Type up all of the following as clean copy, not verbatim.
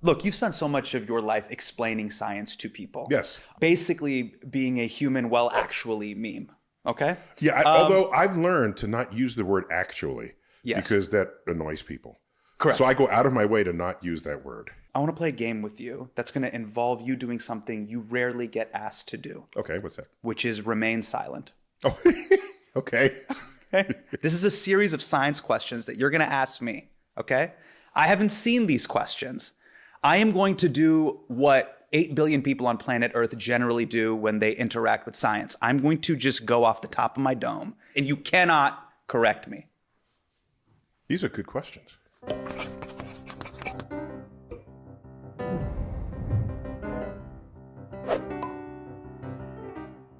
Look, you've spent so much of your life explaining science to people. Yes. Basically being a human, well, actually meme. Okay? Yeah, although I've learned to not use the word actually. Yes. Because that annoys people. Correct. So I go out of my way to not use that word. I want to play a game with you that's going to involve you doing something you rarely get asked to do. Okay, what's that? Which is remain silent. Oh, okay. Okay. This is a series of science questions that you're going to ask me. Okay? I haven't seen these questions. I am going to do what 8 billion people on planet Earth generally do when they interact with science. I'm going to just go off the top of my dome, and you cannot correct me. These are good questions.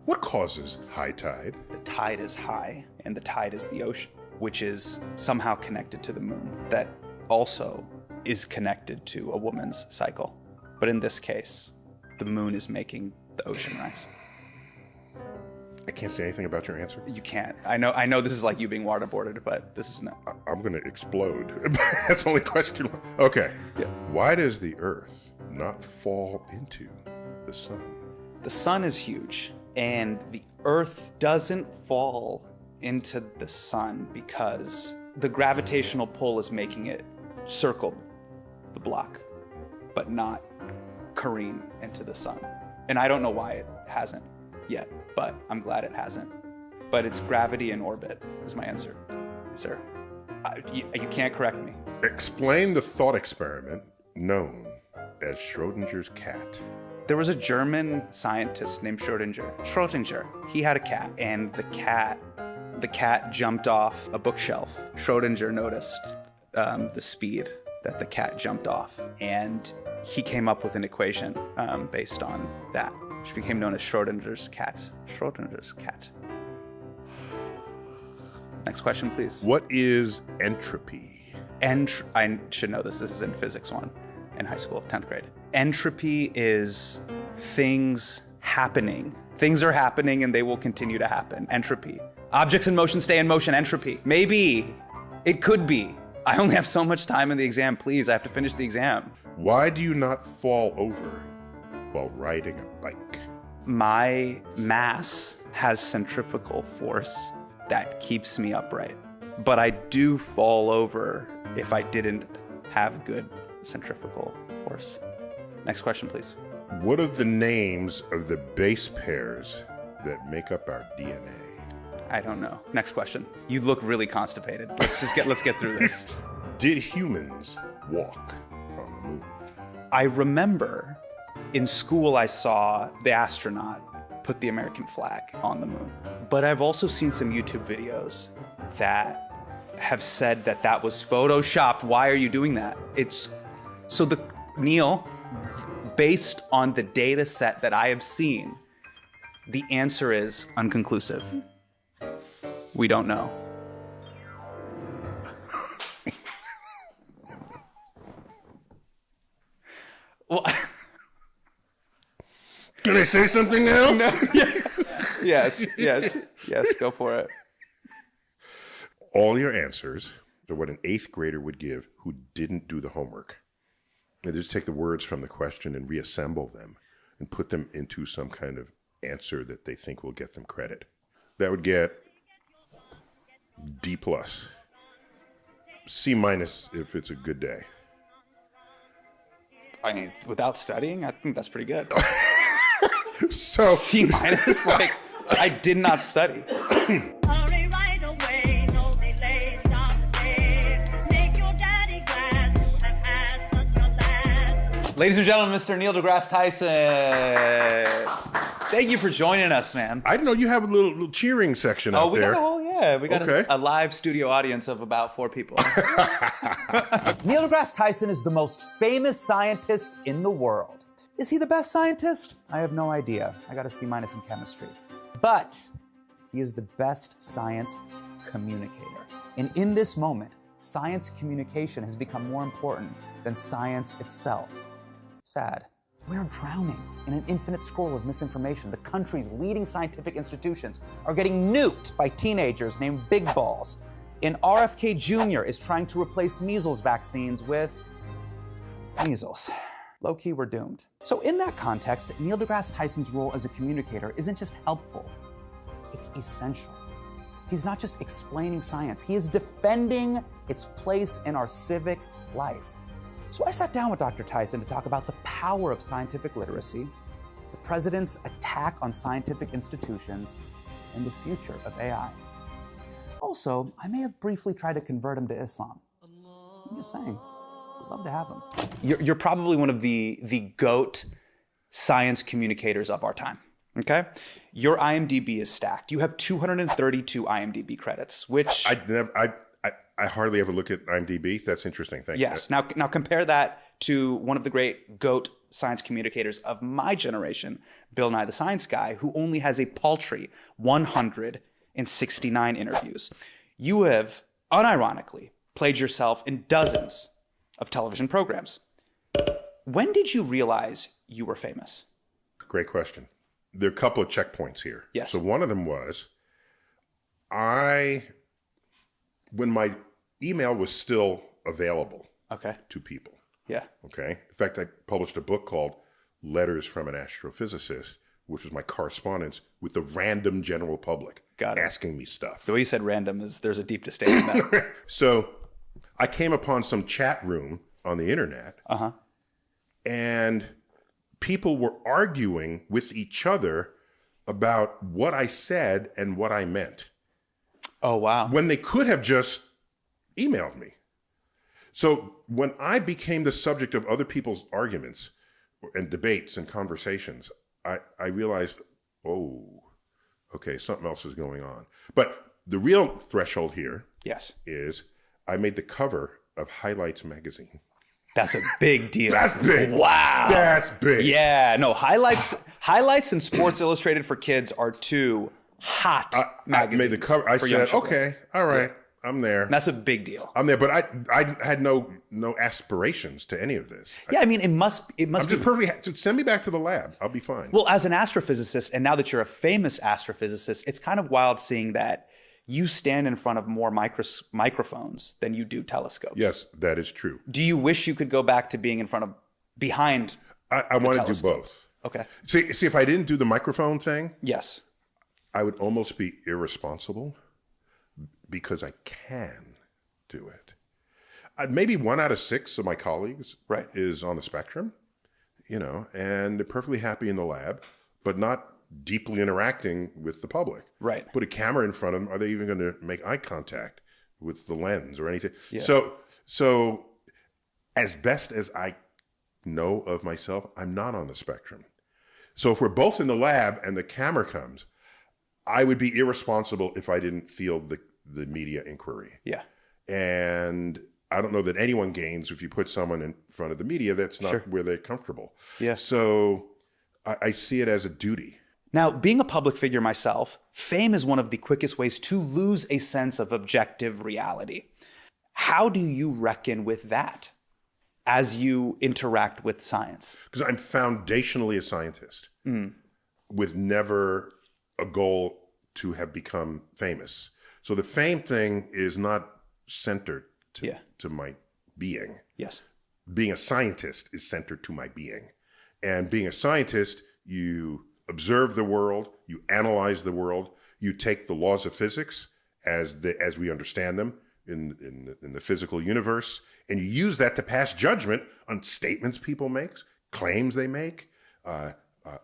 What causes high tide? The tide is high, and the tide is the ocean, which is somehow connected to the moon. That also is connected to a woman's cycle. But in this case, the moon is making the ocean rise. I can't say anything about your answer. You can't. I know this is like you being waterboarded, but this is not. I'm going to explode. That's the only question. Okay. Yeah. Why does the Earth not fall into the sun? The sun is huge, and the Earth doesn't fall into the sun because the gravitational pull is making it circle the block, but not careen into the sun. And I don't know why it hasn't yet, but I'm glad it hasn't. But it's gravity in orbit is my answer, sir. You can't correct me. Explain the thought experiment known as Schrodinger's cat. There was a German scientist named Schrödinger. He had a cat, and the cat jumped off a bookshelf. Schrödinger noticed the speed that the cat jumped off, and he came up with an equation based on that, which became known as Schrödinger's cat. Schrödinger's cat. Next question, please. What is entropy? I should know this. This is in physics 1 in high school, 10th grade. Entropy is things happening. Things are happening and they will continue to happen. Entropy. Objects in motion stay in motion. Entropy. Maybe. It could be. I only have so much time in the exam. Please, I have to finish the exam. Why do you not fall over while riding a bike? My mass has centrifugal force that keeps me upright. But I do fall over if I didn't have good centrifugal force. Next question, please. What are the names of the base pairs that make up our DNA? I don't know. Next question. You look really constipated. Let's get through this. Did humans walk on the moon? I remember in school I saw the astronaut put the American flag on the moon. But I've also seen some YouTube videos that have said that that was photoshopped. Why are you doing that? Neil, based on the data set that I have seen, the answer is unconclusive. We don't know. Well, Can I say something now? no, yes, go for it. All your answers are what an 8th grader would give who didn't do the homework. They just take the words from the question and reassemble them and put them into some kind of answer that they think will get them credit. That would get D+, C- if it's a good day. I mean, without studying, I think that's pretty good. So C-, like, I did not study. Hurry right away, no delay, stop the day. Make your daddy glad you have had such a last. Ladies and gentlemen, Mr. Neil deGrasse Tyson. Thank you for joining us, man. I didn't know you have a little cheering section out there. We got a live studio audience of about 4 people. Neil deGrasse Tyson is the most famous scientist in the world. Is he the best scientist? I have no idea. I got a C- in chemistry. But he is the best science communicator. And in this moment, science communication has become more important than science itself. Sad. We are drowning in an infinite scroll of misinformation. The country's leading scientific institutions are getting nuked by teenagers named Big Balls. And RFK Jr. is trying to replace measles vaccines with measles. low-key, we're doomed. So in that context, Neil deGrasse Tyson's role as a communicator isn't just helpful, it's essential. He's not just explaining science, he is defending its place in our civic life. So I sat down with Dr. Tyson to talk about the power of scientific literacy, the president's attack on scientific institutions, and the future of AI. Also, I may have briefly tried to convert him to Islam. I'm just saying, I'd love to have him. You're probably one of the GOAT science communicators of our time, okay? Your IMDb is stacked. You have 232 IMDb credits, which... I hardly ever look at IMDb. That's interesting. Thank you. Yes. Now compare that to one of the great GOAT science communicators of my generation, Bill Nye the Science Guy, who only has a paltry 169 interviews. You have, unironically, played yourself in dozens of television programs. When did you realize you were famous? Great question. There are a couple of checkpoints here. Yes. So one of them was, when my email was still available to people. Yeah. Okay. In fact, I published a book called Letters from an Astrophysicist, which was my correspondence with the random general public. Got it. Asking me stuff. The way you said random there's a deep disdain in that. So I came upon some chat room on the internet. And people were arguing with each other about what I said and what I meant. Oh, wow. When they could have just emailed me. So when I became the subject of other people's arguments and debates and conversations, I realized, oh, okay, something else is going on. But the real threshold here is I made the cover of Highlights magazine. That's a big deal. That's big. Wow. That's big. Yeah, no, Highlights and Sports Illustrated for Kids are two hot magazines. I made the cover. I said, okay, all right, I'm there. And that's a big deal. I'm there, but I had no aspirations to any of this. Yeah, I mean, it must I'm be just perfectly. Send me back to the lab. I'll be fine. Well, as an astrophysicist, and now that you're a famous astrophysicist, it's kind of wild seeing that you stand in front of more microphones than you do telescopes. Yes, that is true. Do you wish you could go back to being behind? I want to do both. Okay. See, if I didn't do the microphone thing, yes, I would almost be irresponsible because I can do it. Maybe 1 out of 6 of my colleagues is on the spectrum, and they're perfectly happy in the lab, but not deeply interacting with the public. Right. Put a camera in front of them. Are they even going to make eye contact with the lens or anything? Yeah. So as best as I know of myself, I'm not on the spectrum. So if we're both in the lab and the camera comes, I would be irresponsible if I didn't field the media inquiry. Yeah. And I don't know that anyone gains if you put someone in front of the media that's not where they're comfortable. Yeah. So I see it as a duty. Now, being a public figure myself, fame is one of the quickest ways to lose a sense of objective reality. How do you reckon with that as you interact with science? Because I'm foundationally a scientist with never a goal to have become famous. So the fame thing is not centered to my being. Yes. Being a scientist is centered to my being. And being a scientist, you observe the world, you analyze the world, you take the laws of physics as we understand them in the physical universe, and you use that to pass judgment on statements people make, claims they make,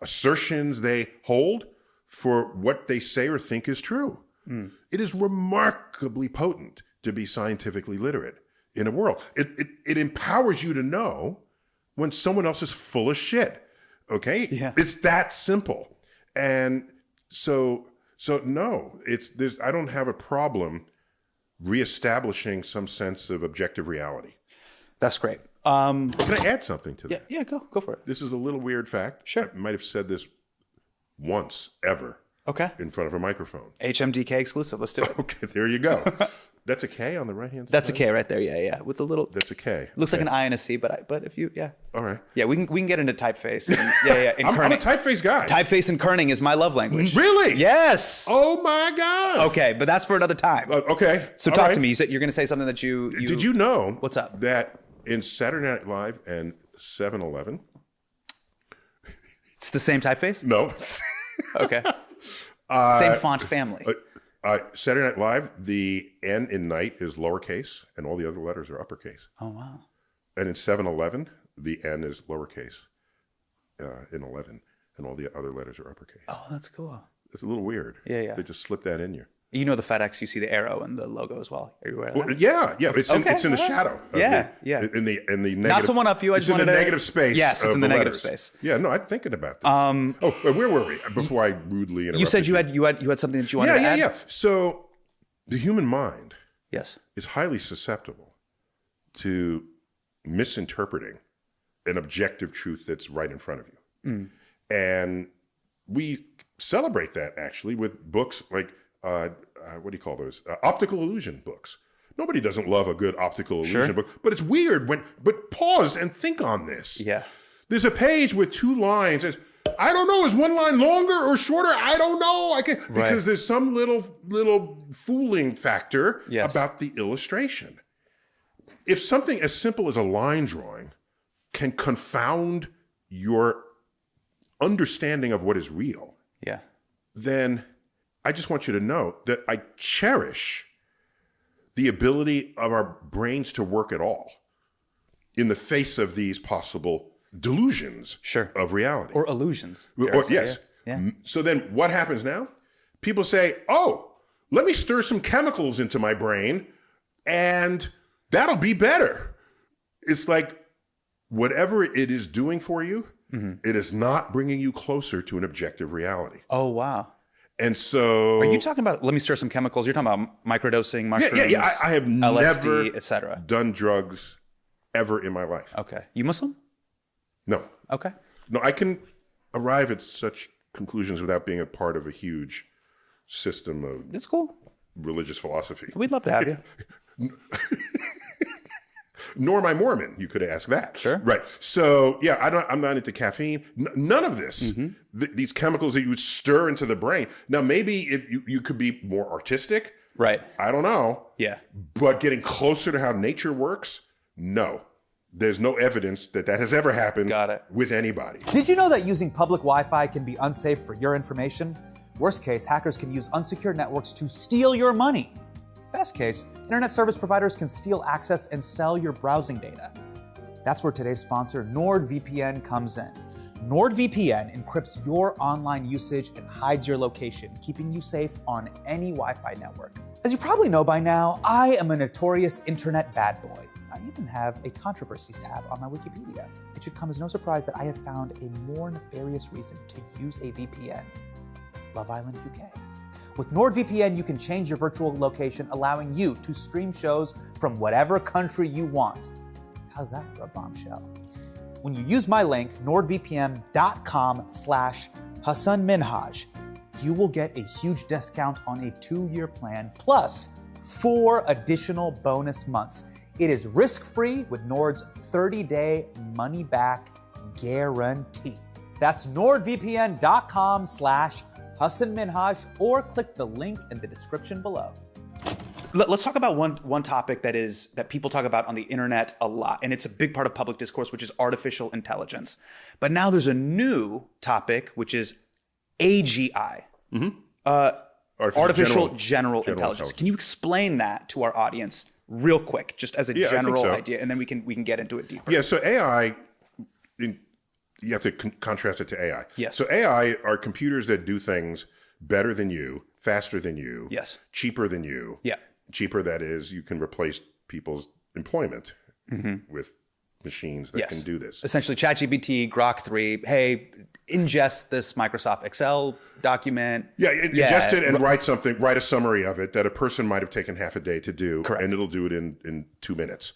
assertions they hold for what they say or think is true. It is remarkably potent to be scientifically literate in a world. It empowers you to know when someone else is full of shit. Okay? Yeah. It's that simple. And so no, I don't have a problem reestablishing some sense of objective reality. That's great. Can I add something to that? Yeah, go for it. This is a little weird fact. Sure. I might have said this once ever. Okay. In front of a microphone. HMDK exclusive. Let's do it. Okay, there you go. That's a K on the right hand side? That's a K right there. Yeah. With the little. That's a K. Looks like an I and a C, but if you, All right. Yeah, we can get into typeface. And I'm a typeface guy. Typeface and kerning is my love language. Really? Yes. Oh my God. Okay, but that's for another time. Okay. So talk to me. You said you're going to say something that you. Did you know? What's up? That in Saturday Night Live and 7-Eleven. It's the same typeface? No. Okay. Same font family. Saturday Night Live, the N in night is lowercase, and all the other letters are uppercase. Oh, wow. And in 7-Eleven, the N is lowercase in 11, and all the other letters are uppercase. Oh, that's cool. It's a little weird. Yeah. They just slip that in you. You know the FedEx, you see the arrow and the logo as well. Are you aware of that? Well, yeah. It's in the shadow. Yeah. In the negative. Not to one up you, I it's just in the wanted to... negative space. Yes, it's in the negative letters. space. Yeah, no, I'm thinking about this. Where were we? Before I rudely interrupted You said you had something that you wanted to add? Yeah. So the human mind Yes. is highly susceptible to misinterpreting an objective truth that's right in front of you. And we celebrate that actually with books like, what do you call those? Optical illusion books. Nobody doesn't love a good optical illusion book, but it's weird but pause and think on this. Yeah. There's a page with 2 lines. I don't know, is one line longer or shorter? I don't know. Because there's some little fooling factor about the illustration. If something as simple as a line drawing can confound your understanding of what is real, then I just want you to know that I cherish the ability of our brains to work at all in the face of these possible delusions of reality. Or illusions. Yes. Yeah. So then what happens now? People say, oh, let me stir some chemicals into my brain and that'll be better. It's like whatever it is doing for you, it is not bringing you closer to an objective reality. Oh, wow. And so... Are you talking about, let me stir some chemicals? You're talking about microdosing, mushrooms, Yeah. I have LSD, never etc. done drugs ever in my life. Okay. You Muslim? No. Okay. No, I can arrive at such conclusions without being a part of a huge system of It's cool. religious philosophy. We'd love to have you. Nor am I Mormon. You could ask that. Sure. Right. So yeah, I'm not into caffeine. None of this. These chemicals that you would stir into the brain. Now maybe if you could be more artistic. Right. I don't know. Yeah. But getting closer to how nature works, no. There's no evidence that has ever happened with anybody. Did you know that using public Wi-Fi can be unsafe for your information? Worst case, hackers can use unsecured networks to steal your money. Best case, internet service providers can steal access and sell your browsing data. That's where today's sponsor, NordVPN, comes in. NordVPN encrypts your online usage and hides your location, keeping you safe on any Wi-Fi network. As you probably know by now, I am a notorious internet bad boy. I even have a controversies tab on my Wikipedia. It should come as no surprise that I have found a more nefarious reason to use a VPN. Love Island, UK. With NordVPN, you can change your virtual location, allowing you to stream shows from whatever country you want. How's that for a bombshell? When you use my link, nordvpn.com/HassanMinhaj, you will get a huge discount on a 2-year plan, plus 4 additional bonus months. It is risk-free with Nord's 30-day money-back guarantee. That's nordvpn.com/HassanMinhaj, or click the link in the description below. Let's talk about one topic that people talk about on the internet a lot, and it's a big part of public discourse, which is artificial intelligence. But now there's a new topic, which is AGI, artificial general intelligence. Can you explain that to our audience real quick, just as a general idea, and then we can get into it deeper? Yeah. So AI, you have to contrast it to AI. Yes. So AI are computers that do things better than you, faster than you, cheaper than you. Yeah. Cheaper, that is, you can replace people's employment with machines that can do this. Essentially, ChatGPT, Grok 3, hey, ingest this Microsoft Excel document. Ingest it and write a summary of it that a person might have taken half a day to do. Correct. And it'll do it in 2 minutes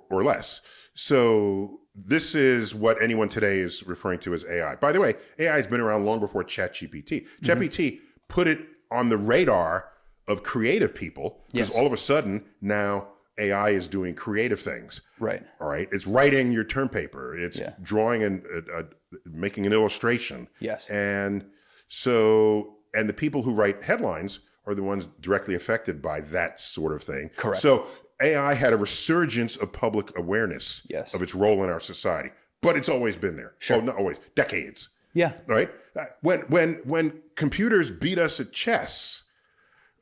or less. So this is what anyone today is referring to as AI. By the way, AI has been around long before ChatGPT. ChatGPT put it on the radar of creative people because all of a sudden now AI is doing creative things. Right. All right. It's writing your term paper. It's drawing and making an illustration. Yes. And the people who write headlines are the ones directly affected by that sort of thing. Correct. So AI had a resurgence of public awareness of its role in our society. but it's always been there. Sure. Oh, not always, decades. Yeah. Right? When computers beat us at chess,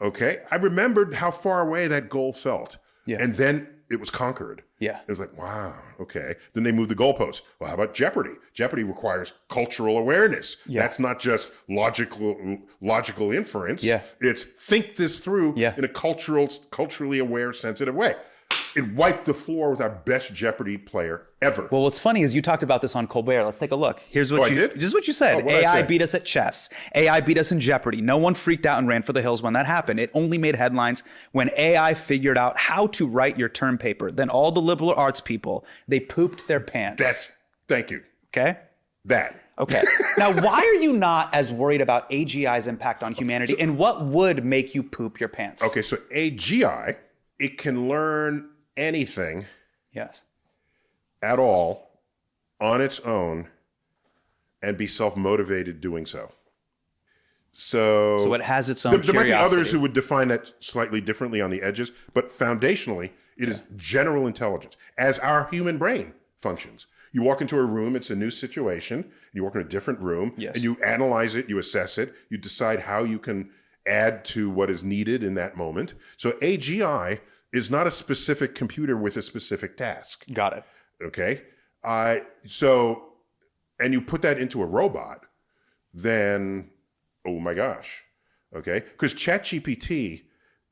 okay, I remembered how far away that goal felt. Yeah. And then it was conquered. Yeah. It was like, wow, okay. Then they moved the goalposts. Well, how about Jeopardy? Jeopardy requires cultural awareness. Yeah. That's not just logical inference. Yeah. It's think this through Yeah. in a culturally aware, sensitive way. It wiped the floor with our best Jeopardy player ever. Well, what's funny is you talked about this on Colbert. Let's take a look. Here's what I did? This is what you said. What'd I AI say? beat us at chess. AI beat us in Jeopardy. No one freaked out and ran for the hills when that happened. It only made headlines when AI figured out how to write your term paper. Then all the liberal arts people, they pooped their pants. Thank you. Okay? That. Okay. Now, why are you not as worried about AGI's impact on humanity? And what would make you poop your pants? Okay, so AGI, it can learn anything Yes. at all on its own and be self-motivated doing so. So it has its own there might be curiosity. others who would define that slightly differently on the edges, but foundationally, it is general intelligence, as our human brain functions. You walk into a room, it's a new situation, you walk in a different room, Yes. and you analyze it, you assess it, you decide how you can add to what is needed in that moment. So AGI is not a specific computer with a specific task. Got it. Okay. And you put that into a robot, then, oh my gosh. Okay. Because ChatGPT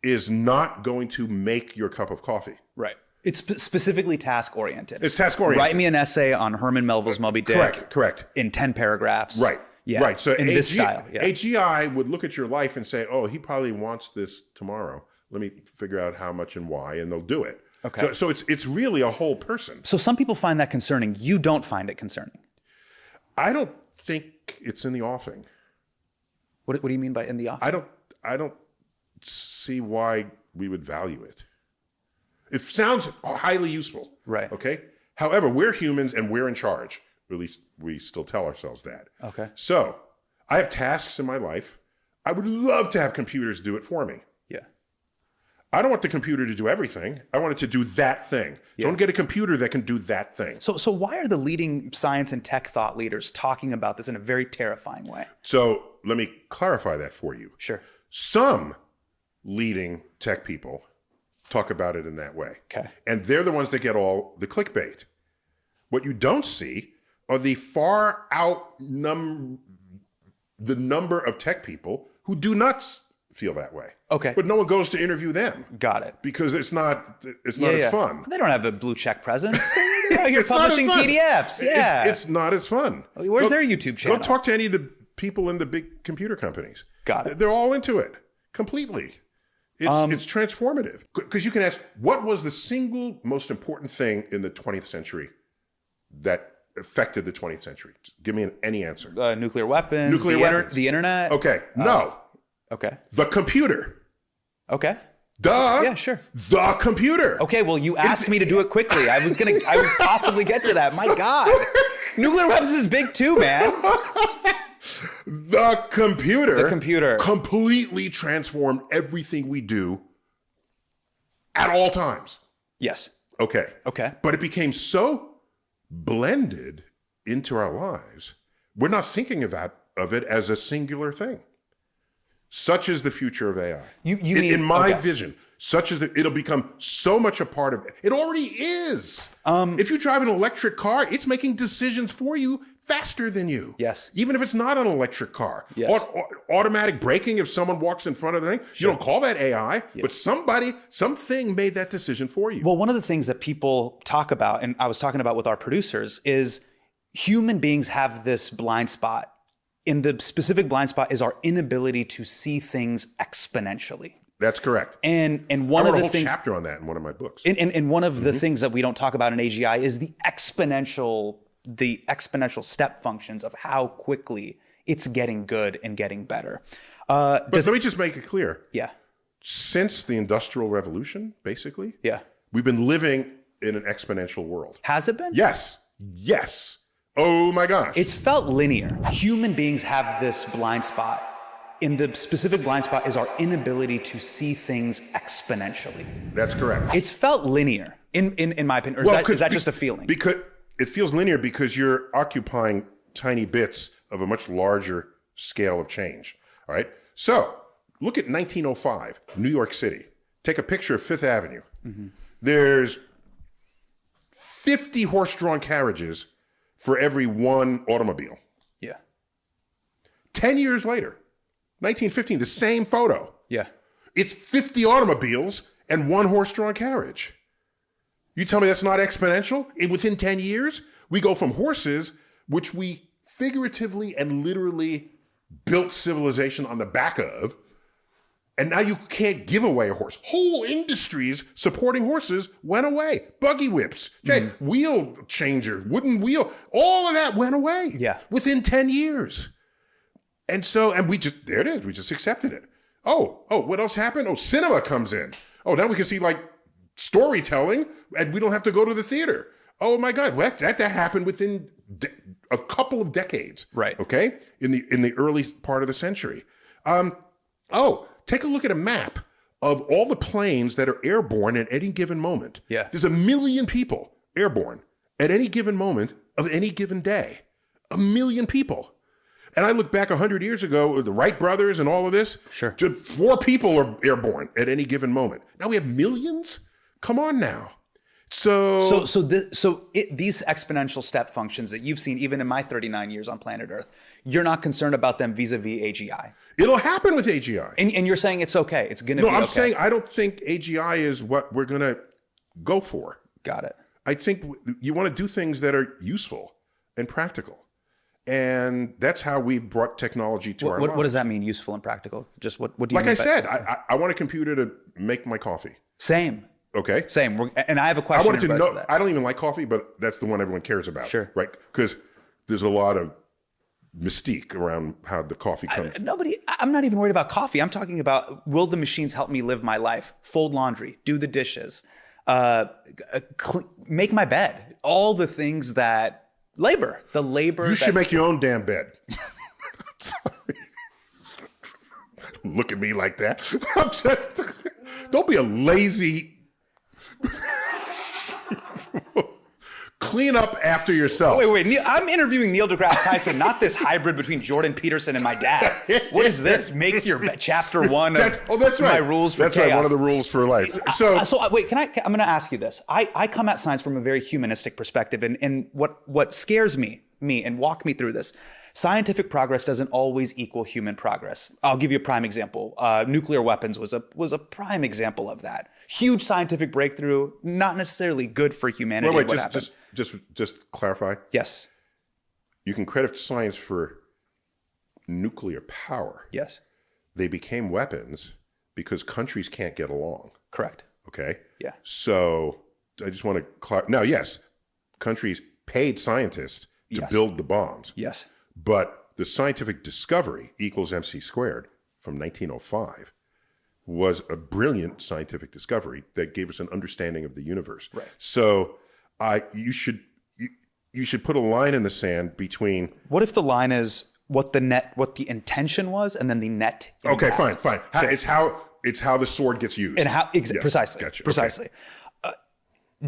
is not going to make your cup of coffee. Right. It's specifically task-oriented. It's task-oriented. Write me an essay on Herman Melville's Moby Dick. Correct. In 10 paragraphs. Right. Yeah. Right. So in this style. Yeah. AGI would look at your life and say, oh, he probably wants this tomorrow. Let me figure out how much and why, and they'll do it. Okay. So it's really a whole person. So some people find that concerning. You don't find it concerning. I don't think it's in the offing. What do you mean by in the office? I don't see why we would value it. It sounds highly useful. Right. Okay. However, we're humans and we're in charge. Or at least we still tell ourselves that. Okay. So I have tasks in my life. I would love to have computers do it for me. Yeah. I don't want the computer to do everything. I want it to do that thing. So I want to get a computer that can do that thing. So why are the leading science and tech thought leaders talking about this in a very terrifying way? So let me clarify that for you. Sure. Some leading tech people talk about it in that way. Okay. And they're the ones that get all the clickbait. What you don't see are the far out the number of tech people who do not feel that way. Okay. But no one goes to interview them Got it. because it's not as fun. They don't have a blue check presence. They're out here It's not as publishing fun. PDFs. Yeah. It's not as fun. Where's their YouTube channel? Go talk to any of the people in the big computer companies. Got it. They're all into it completely. It's transformative. Because you can ask, what was the single most important thing in the 20th century that affected the 20th century? Give me any answer. Nuclear weapons. Nuclear weapons. The internet. Okay. No. Okay. The computer. Okay. Duh. Yeah, sure. The computer. Okay, well, you asked me to do it quickly. I would possibly get to that. My God. Nuclear weapons is big too, man. The computer. The computer. Completely transformed everything we do at all times. Yes. Okay. Okay. But it became so blended into our lives, we're not thinking of it as a singular thing. Such is the future of AI. You mean, in my okay. vision, such as it'll become so much a part of it. It already is. If you drive an electric car, it's making decisions for you faster than you. Yes. Even if it's not an electric car. Yes. Automatic braking if someone walks in front of the thing. You don't call that AI, but something made that decision for you. Well, one of the things that people talk about, and I was talking about with our producers, is human beings have this blind spot. And the specific blind spot is our inability to see things exponentially. That's correct. And one I of wrote the a things, whole chapter on that in one of my books. and one of the things that we don't talk about in AGI is the exponential step functions of how quickly it's getting good and getting better. But let me just make it clear. Yeah. Since the Industrial Revolution, basically, Yeah. we've been living in an exponential world. Has it been? Yes. Yes. Oh my gosh. It's felt linear. Human beings have this blind spot. And the specific blind spot is our inability to see things exponentially. That's correct. It's felt linear, in my opinion. Or is that just a feeling? Because it feels linear because you're occupying tiny bits of a much larger scale of change. All right. So look at 1905, New York City. Take a picture of Fifth Avenue. There's 50 horse-drawn carriages for every one automobile. Yeah. 10 years later, 1915, the same photo. Yeah. It's 50 automobiles and one horse-drawn carriage. You tell me that's not exponential? Within 10 years, we go from horses, which we figuratively and literally built civilization on the back of, and now you can't give away a horse. Whole industries supporting horses went away. Buggy whips, wheel changer, wooden wheel, all of that went away. Yeah. Within 10 years. And we just, there it is. We just accepted it. Oh, what else happened? Oh, cinema comes in. Oh, now we can see like storytelling and we don't have to go to the theater. Oh my God, that happened within a couple of decades. Right. Okay. In the early part of the century. Take a look at a map of all the planes that are airborne at any given moment. Yeah. There's 1 million people airborne at any given moment of any given day. 1 million people. And I look back 100 years ago, the Wright brothers and all of this. Sure. Just 4 people are airborne at any given moment. Now we have millions? Come on now. These exponential step functions that you've seen even in my 39 years on planet Earth, you're not concerned about them vis-a-vis AGI. It'll happen with AGI. And you're saying it's okay. It's going to be okay. No, I'm saying I don't think AGI is what we're going to go for. Got it. I think you want to do things that are useful and practical. And that's how we've brought technology to our lives. What does that mean, useful and practical? Just what do you mean? Like I said, I want a computer to make my coffee. Same. Okay. Same. And I have a question. I wanted to know. I don't even like coffee, but that's the one everyone cares about. Sure. Right? Because there's a lot of mystique around how the coffee comes. I'm not even worried about coffee. I'm talking about, will the machines help me live my life? Fold laundry, do the dishes, make my bed. All the things that the labor. You should make your own damn bed. Sorry. Look at me like that. Don't be a lazy. Clean up after yourself. Wait, Neil, I'm interviewing Neil deGrasse Tyson, not this hybrid between Jordan Peterson and my dad. What is this? Make your chapter 1 of that's right. My rules for that's chaos. Right, one of the rules for life. So wait, I'm going to ask you this. I come at science from a very humanistic perspective, and what scares me, and walk me through this. Scientific progress doesn't always equal human progress. I'll give you a prime example. Nuclear weapons was a prime example of that. Huge scientific breakthrough, not necessarily good for humanity. Wait, just clarify. Yes. You can credit science for nuclear power. Yes. They became weapons because countries can't get along. Correct. Okay. Yeah. So I just want to now, yes, countries paid scientists to build the bombs. Yes. But the scientific discovery equals MC squared from 1905 was a brilliant scientific discovery that gave us an understanding of the universe. Right. So you should put a line in the sand between. What if the line is what the intention was, and then the net impact? Okay, fine. It's how the sword gets used. And how precisely. Gotcha. Precisely. Okay.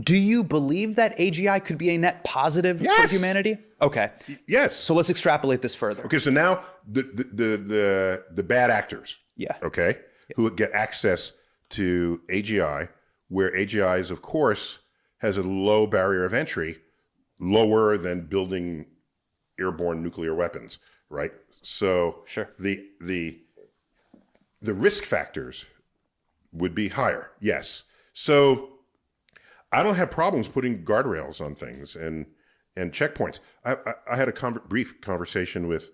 Do you believe that AGI could be a net positive for humanity? Okay. Yes. So let's extrapolate this further. Okay, so now the bad actors. Yeah. Okay. Yeah. Who get access to AGI, where AGI is, of course, has a low barrier of entry, lower than building airborne nuclear weapons, right? So sure. The risk factors would be higher. Yes. So I don't have problems putting guardrails on things and checkpoints. I had a brief conversation with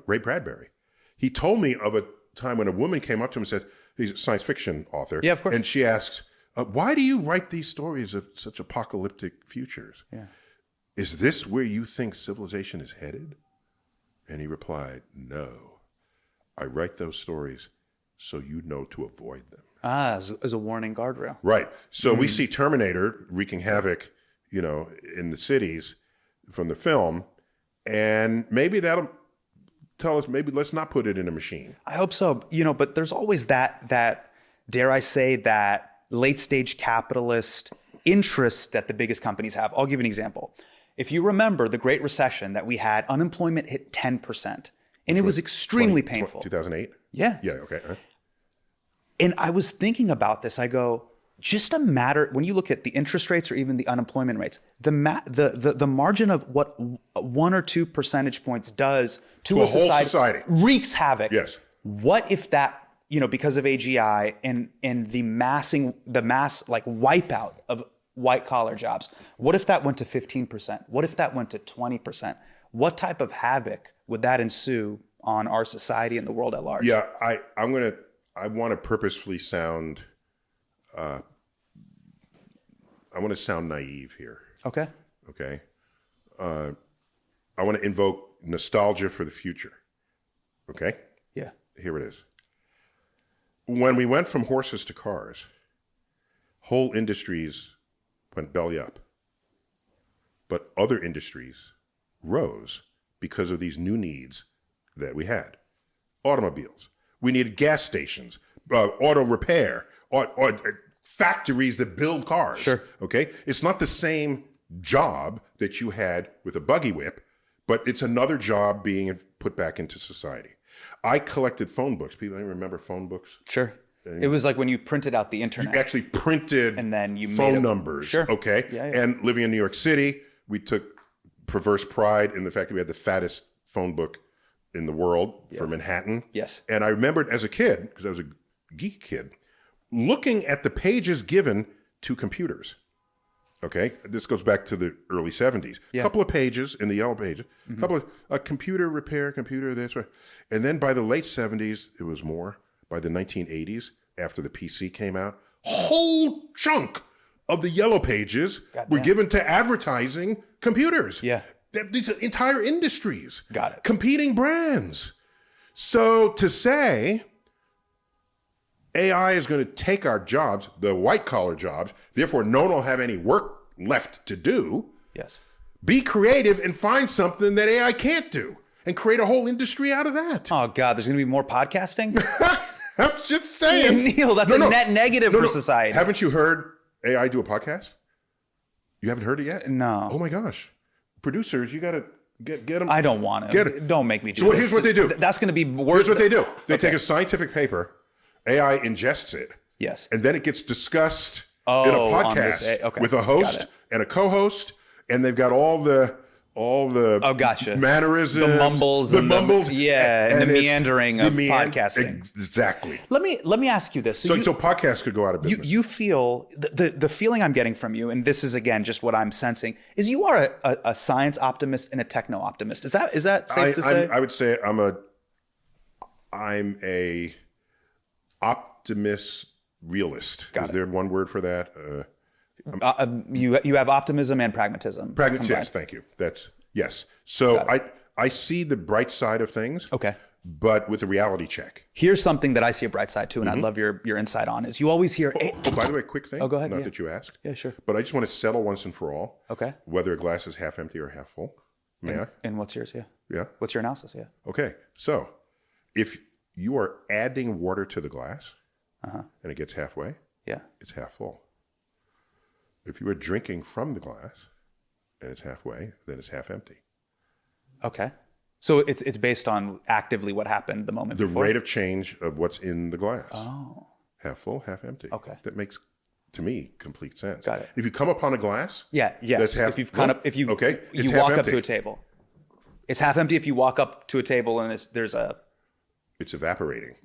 Ray Bradbury. He told me of a time when a woman came up to him and said, he's a science fiction author. Yeah, of course. And she asked, why do you write these stories of such apocalyptic futures? Yeah. Is this where you think civilization is headed? And he replied, no. I write those stories so you know to avoid them. As a warning guardrail. Right. So we see Terminator wreaking havoc, in the cities from the film, and maybe that'll tell us, maybe let's not put it in a machine. I hope so. But there's always that dare I say, that late stage capitalist interest that the biggest companies have. I'll give you an example. If you remember the Great Recession that we had, unemployment hit 10%. And it was extremely painful. 2008? Yeah. Yeah, okay. And I was thinking about this. I go, just a matter, when you look at the interest rates or even the unemployment rates, the margin of what 1 or 2 percentage points does to a whole society wreaks havoc. Yes. What if that, because of AGI and the mass like wipeout of white collar jobs, what if that went to 15%? What if that went to 20%? What type of havoc would that ensue on our society and the world at large? Yeah, I want to purposefully sound, I want to sound naive here. Okay. Okay. I want to invoke nostalgia for the future. Okay. Yeah. Here it is. When we went from horses to cars, whole industries went belly up. But other industries rose because of these new needs that we had. Automobiles. We needed gas stations, auto repair, factories that build cars. Sure. Okay? It's not the same job that you had with a buggy whip, but it's another job being put back into society. I collected phone books. People remember phone books? Sure. It was like when you printed out the internet. You actually printed and then you phone numbers. Sure. Okay. Yeah. And living in New York City, we took perverse pride in the fact that we had the fattest phone book in the world for Manhattan. Yes. And I remembered as a kid, because I was a geek kid, looking at the pages given to computers. Okay, this goes back to the early 70s. A couple of pages in the yellow pages, a couple of computer repair, computer this, right. And then by the late 70s, it was more. By the 1980s, after the PC came out, whole chunk of the yellow pages were given to advertising computers. Yeah. These entire industries. Got it. Competing brands. So to say AI is going to take our jobs, the white collar jobs, therefore no one will have any work left to do. Yes. Be creative and find something that AI can't do and create a whole industry out of that. Oh God, there's going to be more podcasting? I'm just saying. Yeah, Neil, that's a net negative for society. Haven't you heard AI do a podcast? You haven't heard it yet? No. Oh my gosh. Producers, you got to get them. I don't want to. Get it. Don't make me do So this. here's what they do. That's going to be worse. Here's what they do. They take a scientific paper, AI ingests it. Yes. And then it gets discussed in a podcast with a host and a co-host, and they've got all the gotcha. mannerisms, the mumbles, and the meandering of podcasting. Exactly. Let me ask you this. So podcasts could go out of business. You feel the feeling I'm getting from you, and this is again just what I'm sensing, is you are a science optimist and a techno-optimist. Is that safe to say? I would say I'm a optimist realist. Is there one word for that? You have optimism and pragmatism. Pragmatism, yes, thank you. Yes. So I see the bright side of things. Okay. But with a reality check. Here's something that I see a bright side to, and I'd love your insight on, is you always hear... by the way, quick thing. Oh, go ahead. Not that you asked. Yeah, sure. But I just want to settle once and for all. Okay. Whether a glass is half empty or half full. May I? And what's yours? Yeah. Yeah. What's your analysis? Yeah. Okay. So if you are adding water to the glass and it gets halfway, it's half full. If you are drinking from the glass and it's halfway, then it's half empty. Okay. So it's based on actively what happened the moment before? The rate of change of what's in the glass. Oh. Half full, half empty. Okay. That makes, to me, complete sense. Got it. If you come upon a glass, that's half, you walk up to a table. It's half empty if you walk up to a table and it's evaporating.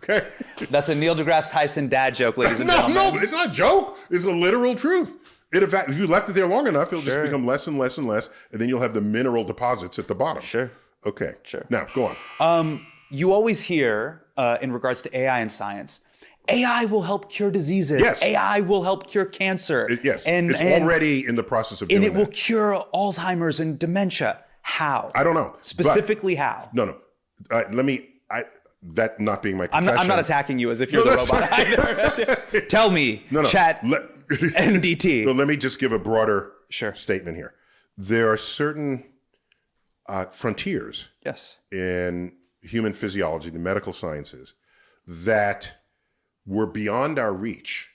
Okay. That's a Neil deGrasse Tyson dad joke, ladies and gentlemen. No, it's not a joke. It's a literal truth. If you left it there long enough, it'll just become less and less and less, and then you'll have the mineral deposits at the bottom. Sure. Okay. Sure. Now, go on. You always hear, in regards to AI and science, AI will help cure diseases. Yes. AI will help cure cancer. It's already in the process of doing that. And it will cure Alzheimer's and dementia. How? I don't know. Specifically how? No. That not being my profession. I'm not attacking you as if you're the robot either. Tell me, chat NDT. No, let me just give a broader Sure. statement here. There are certain frontiers Yes. in human physiology, the medical sciences, that were beyond our reach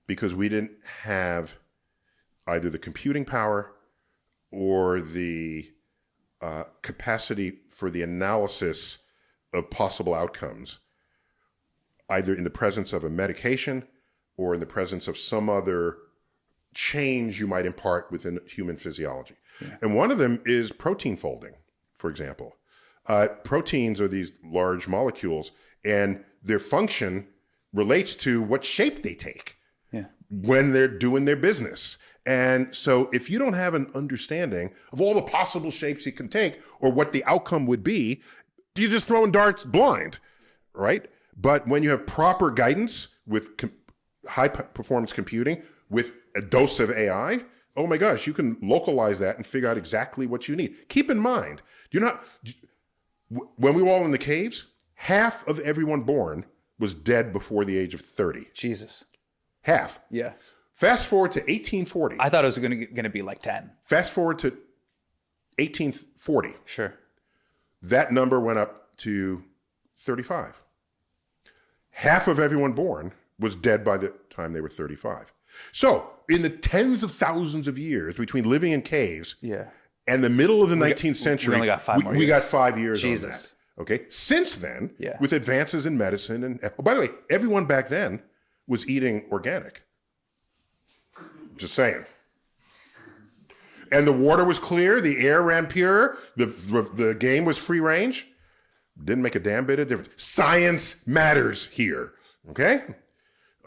because we didn't have either the computing power or the capacity for the analysis of possible outcomes, either in the presence of a medication or in the presence of some other change you might impart within human physiology. Yeah. And one of them is protein folding, for example. Proteins are these large molecules, and their function relates to what shape they take when they're doing their business. And so if you don't have an understanding of all the possible shapes it can take or what the outcome would be, you're just throwing darts blind, right? But when you have proper guidance with high performance computing, with a dose of AI, oh my gosh, you can localize that and figure out exactly what you need. Keep in mind, when we were all in the caves, half of everyone born was dead before the age of 30. Jesus. Half. Yeah. Fast forward to 1840. I thought it was going to be like 10. Fast forward to 1840. Sure. That number went up to 35. Half of everyone born was dead by the time they were 35. So in the tens of thousands of years between living in caves and the middle of the 19th century, we only got 5 more years. We got 5 years Jesus. on that. Okay. Since then, with advances in medicine and by the way, everyone back then was eating organic. Just saying. And the water was clear, the air ran pure, the game was free range. Didn't make a damn bit of difference. Science matters here. Okay?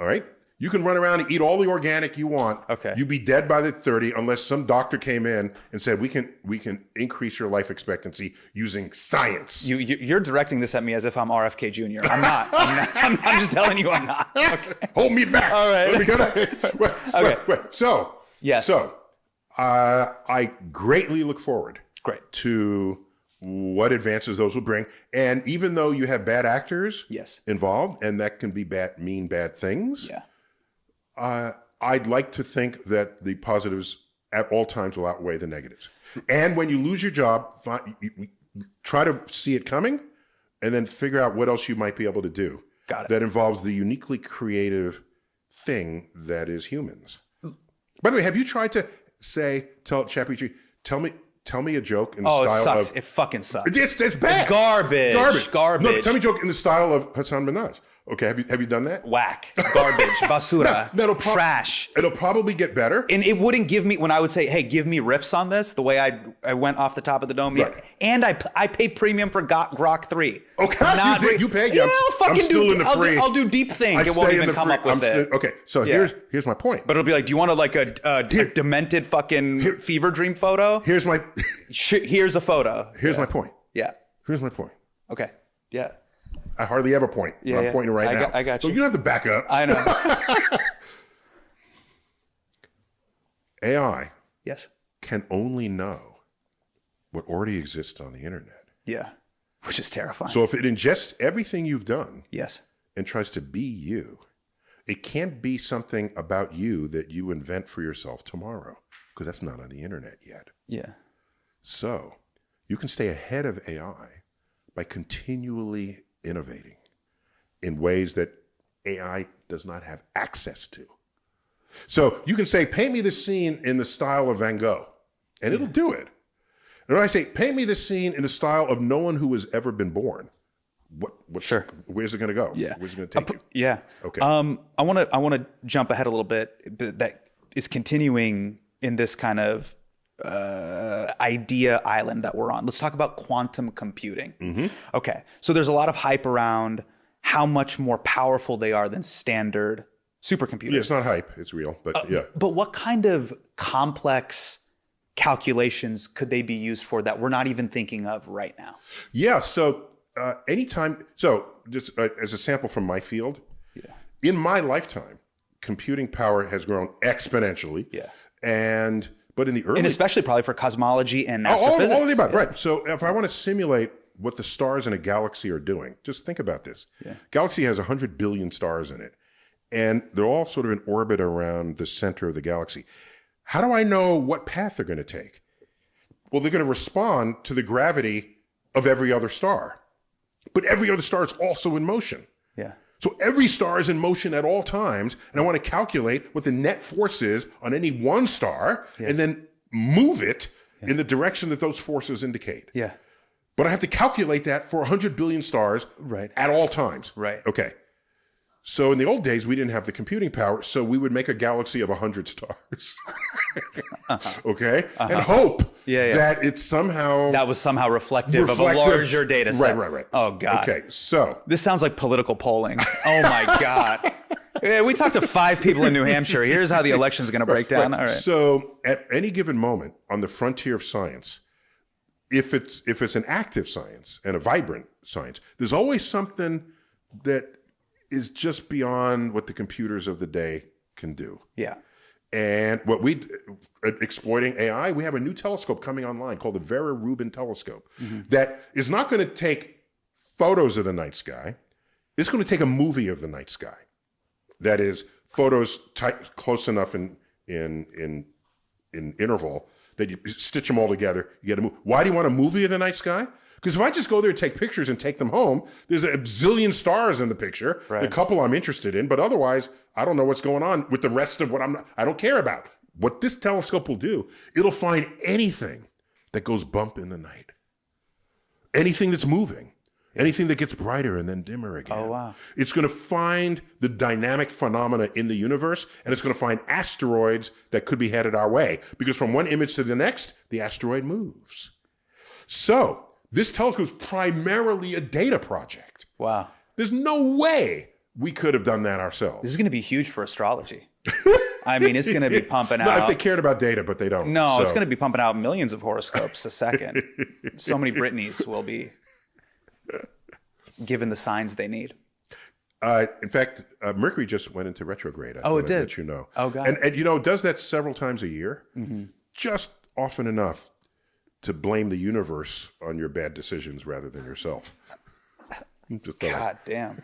All right? You can run around and eat all the organic you want. Okay. You'd be dead by the 30 unless some doctor came in and said, we can increase your life expectancy using science. You're directing this at me as if I'm RFK Jr. I'm not. I'm just telling you I'm not. Okay. Hold me back. All right. Let me get So, yes. So, I greatly look forward to what advances those will bring. And even though you have bad actors involved, and that can be mean bad things, I'd like to think that the positives at all times will outweigh the negatives. And when you lose your job, try to see it coming and then figure out what else you might be able to do. Got it. That involves the uniquely creative thing that is humans. By the way, have you tried to tell ChatGPT, tell me a joke in the style it sucks. of... It fucking sucks. It's bad. It's garbage. No, tell me a joke in the style of Hassan Minhaj. Okay, have you done that? Whack. Garbage. Basura. Trash. It'll probably get better. And it wouldn't give me, when I would say, hey, give me riffs on this, the way I went off the top of the dome. Right. Yeah. And I pay premium for Grok 3. Okay, you pay? Yeah, I'm still in the free. I'll do deep think. It won't even come up with it. Okay, so here's my point. But it'll be like, do you want a demented fucking fever dream photo? Here's a photo. Here's my point. Yeah. Here's my point. Okay. Yeah. I hardly have a point. I'm pointing right now. I got you. So you don't have to back up. I know. AI yes. can only know what already exists on the internet. Yeah. Which is terrifying. So if it ingests everything you've done and tries to be you, it can't be something about you that you invent for yourself tomorrow, because that's not on the internet yet. Yeah. So you can stay ahead of AI by continually innovating in ways that AI does not have access to. So you can say, paint me this scene in the style of Van Gogh, and it'll do it. And when I say, paint me this scene in the style of no one who has ever been born, where's it going to go? Yeah. Where's it going to take you? Yeah. Okay. I want to jump ahead a little bit, but that is continuing in this kind of idea island that we're on. Let's talk about quantum computing. Mm-hmm. Okay. So there's a lot of hype around how much more powerful they are than standard supercomputers. Yeah, it's not hype. It's real, but yeah. But what kind of complex calculations could they be used for that we're not even thinking of right now? Yeah. So just as a sample from my field, in my lifetime, computing power has grown exponentially. Yeah. But in the early... And especially probably for cosmology and astrophysics. All of the above, right. So if I want to simulate what the stars in a galaxy are doing, just think about this. Yeah. Galaxy has 100 billion stars in it, and they're all sort of in orbit around the center of the galaxy. How do I know what path they're going to take? Well, they're going to respond to the gravity of every other star. But every other star is also in motion. Yeah. So every star is in motion at all times, and I want to calculate what the net force is on any one star, and then move it in the direction that those forces indicate. Yeah. But I have to calculate that for 100 billion stars at all times. Right. Okay. So in the old days, we didn't have the computing power, so we would make a galaxy of 100 stars. Okay? And hope that it's somehow... That was somehow reflective of a larger data set. Right. Oh, God. Okay, so... This sounds like political polling. Oh, my God. Yeah, we talked to 5 people in New Hampshire. Here's how the election is going to break down. All right. So at any given moment on the frontier of science, if it's an active science and a vibrant science, there's always something that is just beyond what the computers of the day can do. Yeah. And what exploiting AI, we have a new telescope coming online called the Vera Rubin telescope that is not going to take photos of the night sky. It's going to take a movie of the night sky. That is photos close enough in interval that you stitch them all together. You get a movie. Why do you want a movie of the night sky? Because if I just go there and take pictures and take them home, there's a zillion stars in the picture, a couple I'm interested in, but otherwise, I don't know what's going on with the rest of what I don't care about. What this telescope will do, it'll find anything that goes bump in the night, anything that's moving, anything that gets brighter and then dimmer again. Oh, wow. It's going to find the dynamic phenomena in the universe, and it's going to find asteroids that could be headed our way, because from one image to the next, the asteroid moves. So, this telescope is primarily a data project. Wow. There's no way we could have done that ourselves. This is going to be huge for astrology. I mean, it's going to be pumping out. If they cared about data, but they don't. No, it's going to be pumping out millions of horoscopes a second. So many Britneys will be given the signs they need. In fact, Mercury just went into retrograde. It did? Let you know. Oh, God. And it does that several times a year, just often enough to blame the universe on your bad decisions rather than yourself. God damn.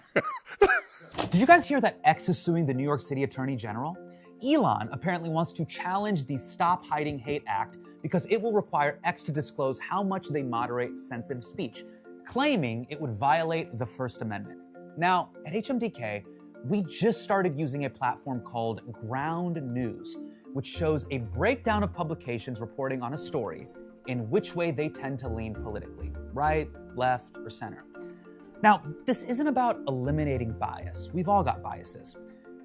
Did you guys hear that X is suing the New York City Attorney General? Elon apparently wants to challenge the Stop Hiding Hate Act because it will require X to disclose how much they moderate sensitive speech, claiming it would violate the First Amendment. Now, at HMDK, we just started using a platform called Ground News, which shows a breakdown of publications reporting on a story in which way they tend to lean politically, right, left, or center. Now, this isn't about eliminating bias. We've all got biases.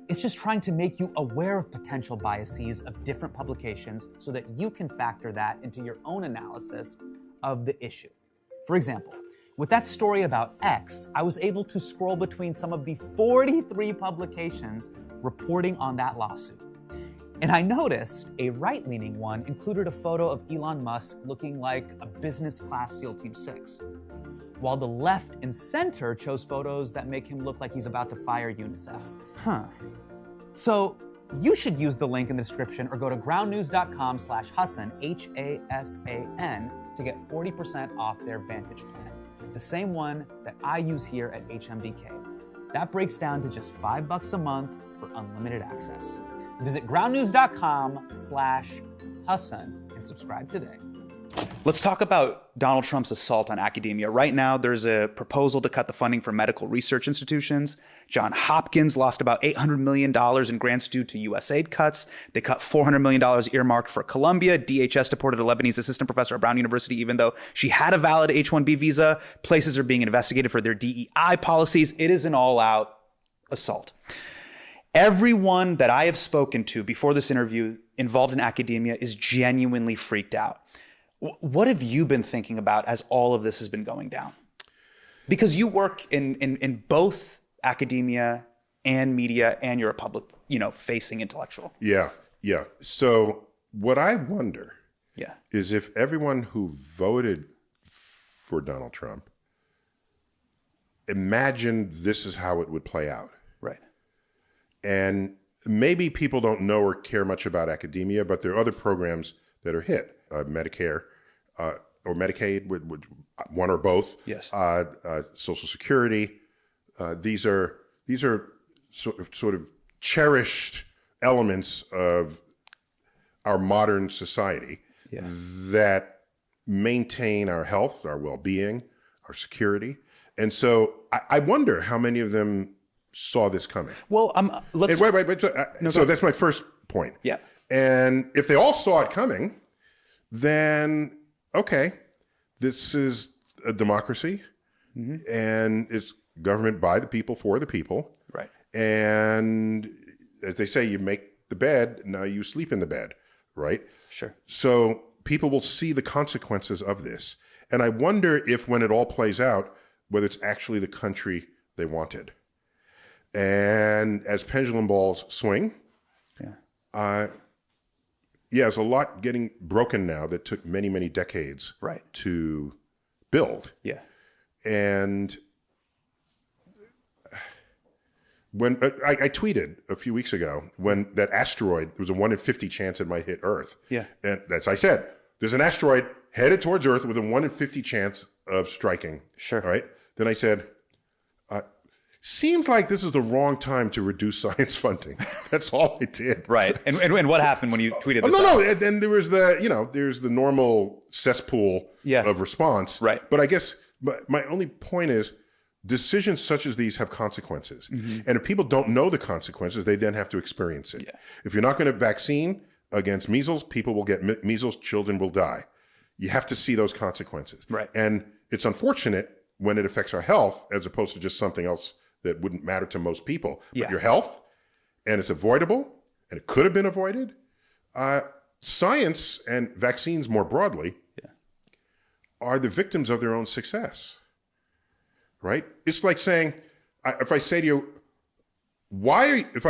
It's just trying to make you aware of potential biases of different publications so that you can factor that into your own analysis of the issue. For example, with that story about X, I was able to scroll between some of the 43 publications reporting on that lawsuit. And I noticed a right-leaning one included a photo of Elon Musk looking like a business class SEAL Team 6, while the left and center chose photos that make him look like he's about to fire UNICEF. So you should use the link in the description or go to groundnews.com/Hassan, Hasan, to get 40% off their Vantage plan, the same one that I use here at HMDK. That breaks down to just $5 a month for unlimited access. Visit groundnews.com/Hassan and subscribe today. Let's talk about Donald Trump's assault on academia. Right now, there's a proposal to cut the funding for medical research institutions. Johns Hopkins lost about $800 million in grants due to USAID cuts. They cut $400 million earmarked for Columbia. DHS deported a Lebanese assistant professor at Brown University, even though she had a valid H-1B visa. Places are being investigated for their DEI policies. It is an all-out assault. Everyone that I have spoken to before this interview involved in academia is genuinely freaked out. What have you been thinking about as all of this has been going down? Because you work in both academia and media, and you're a public, facing intellectual. Yeah. So what I wonder is if everyone who voted for Donald Trump imagined this is how it would play out. Right. And maybe people don't know or care much about academia, but there are other programs that are hit. Medicare or Medicaid, one or both. Yes. Social Security. These are sort of cherished elements of our modern society that maintain our health, our well-being, our security. And so I wonder how many of them saw this coming. Well, let's. Wait. So that's my first point. Yeah. And if they all saw it coming, then, okay, this is a democracy and it's government by the people for the people. Right. And as they say, you make the bed, now you sleep in the bed, right? Sure. So people will see the consequences of this. And I wonder if when it all plays out, whether it's actually the country they wanted. And as pendulum balls swing, there's a lot getting broken now that took many, many decades to build. Yeah. And when I tweeted a few weeks ago when that asteroid, there was a 1 in 50 chance it might hit Earth. Yeah. And as I said, there's an asteroid headed towards Earth with a 1 in 50 chance of striking. Sure. All right. Then I said, seems like this is the wrong time to reduce science funding. That's all I did. Right. And what happened when you tweeted this? No. And then there was there's the normal cesspool of response. Right. But I guess my only point is decisions such as these have consequences. And if people don't know the consequences, they then have to experience it. Yeah. If you're not going to vaccine against measles, people will get measles, children will die. You have to see those consequences. Right. And it's unfortunate when it affects our health as opposed to just something else that wouldn't matter to most people. But your health, and it's avoidable, and it could have been avoided. Science and vaccines more broadly are the victims of their own success, right? It's like saying, if I say to you, if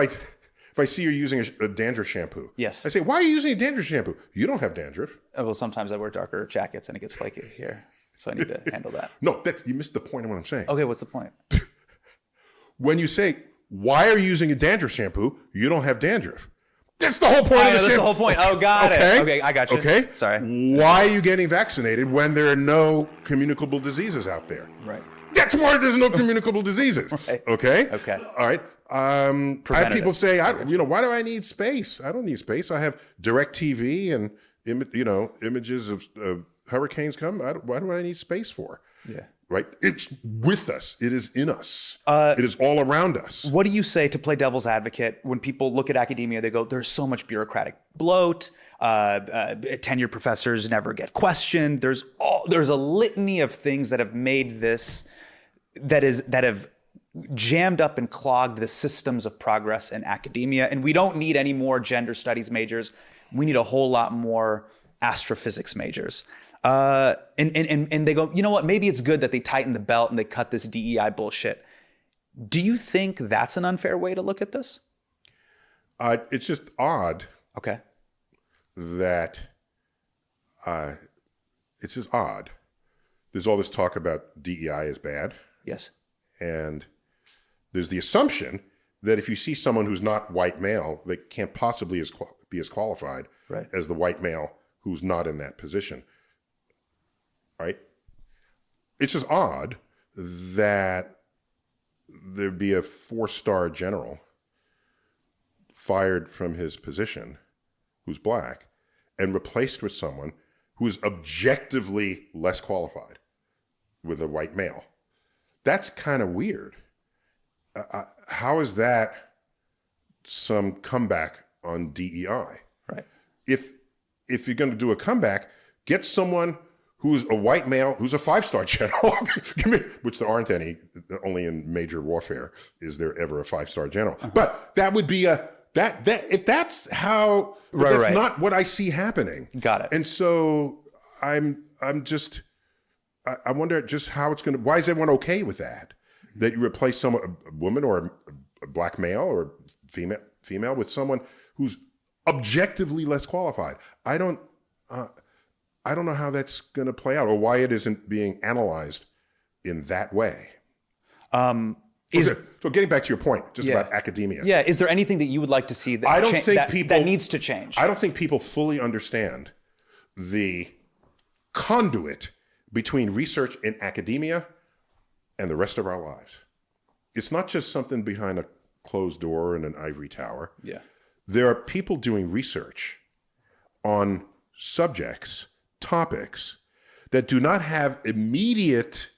I see you're using a dandruff shampoo, yes, I say, why are you using a dandruff shampoo? You don't have dandruff. Well, sometimes I wear darker jackets and it gets flaky here, so I need to handle that. No, you missed the point of what I'm saying. Okay, what's the point? When you say, why are you using a dandruff shampoo? You don't have dandruff. That's the whole point of the shampoo. That's the whole point. Oh, got it. Okay, I got you. Okay. Sorry. Why are you getting vaccinated when there are no communicable diseases out there? Right. That's why there's no communicable diseses. Right. Okay? Okay. All right. I have people say, why do I need space? I don't need space. I have direct TV and, images of hurricanes come. Why do I need space for? Yeah. Right? It's with us. It is in us. It is all around us. What do you say, to play devil's advocate, when people look at academia, they go, there's so much bureaucratic bloat, tenured professors never get questioned. There's a litany of things that have made this, that have jammed up and clogged the systems of progress in academia. And we don't need any more gender studies majors. We need a whole lot more astrophysics majors. And they go, you know what, maybe it's good that they tighten the belt and they cut this DEI bullshit. Do you think that's an unfair way to look at this? It's just odd. Okay. That it's just odd. There's all this talk about DEI is bad. Yes. And there's the assumption that if you see someone who's not white male, they can't possibly be as qualified as the white male who's not in that position. Right? It's just odd that there'd be a 4-star general fired from his position who's black and replaced with someone who's objectively less qualified with a white male. That's kind of weird. How is that some comeback on DEI? Right. If you're going to do a comeback, get someone who's a white male, who's a 5-star general, which there aren't any. Only in major warfare is there ever a 5-star general. But that would be if that's how, that's not what I see happening. Got it. And so I wonder just how it's going to. Why is everyone okay with that? That you replace a woman or a black male or female with someone who's objectively less qualified. I don't know how that's going to play out or why it isn't being analyzed in that way. So getting back to your point, just about academia. Yeah. Is there anything that you would like to see that needs to change? I don't think people fully understand the conduit between research in academia and the rest of our lives. It's not just something behind a closed door in an ivory tower. Yeah. There are people doing research on subjects, topics that do not have immediate,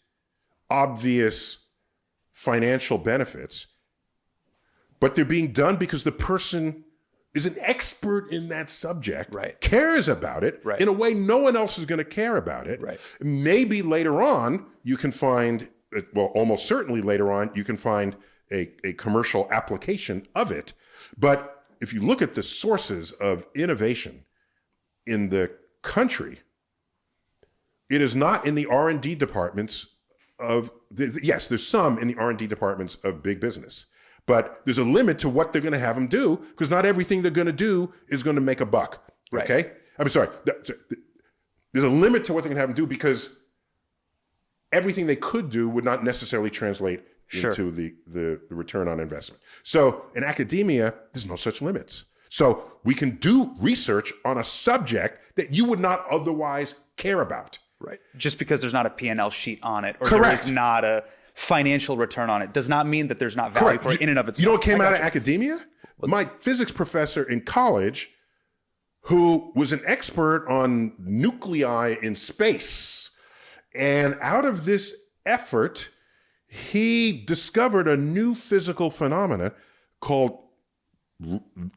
obvious financial benefits but they're being done because the person is an expert in that subject, Right. cares about it Right. in a way no one else is going to care about it. Right. Maybe later on you can find, well, almost certainly later on, you can find a commercial application of it. But if you look at the sources of innovation in the country, it is not in the R&D departments of, yes, there's some in the R&D departments of big business, but there's a limit to what they're going to have them do, because not everything they're going to do is going to make a buck. Right. Okay? I'm sorry. There's a limit to what they're going to have them do, because everything they could do would not necessarily translate Sure. into the return on investment. So in academia, there's no such limits. So we can do research on a subject that you would not otherwise care about. Right. Just because there's not a P&L sheet on it, or Correct. there is not a financial return on it, does not mean that there's not value Correct. for it in and of itself. You know what came I out got of you. academia? My physics professor in college, who was an expert on nuclei in space. And out of this effort, he discovered a new physical phenomena called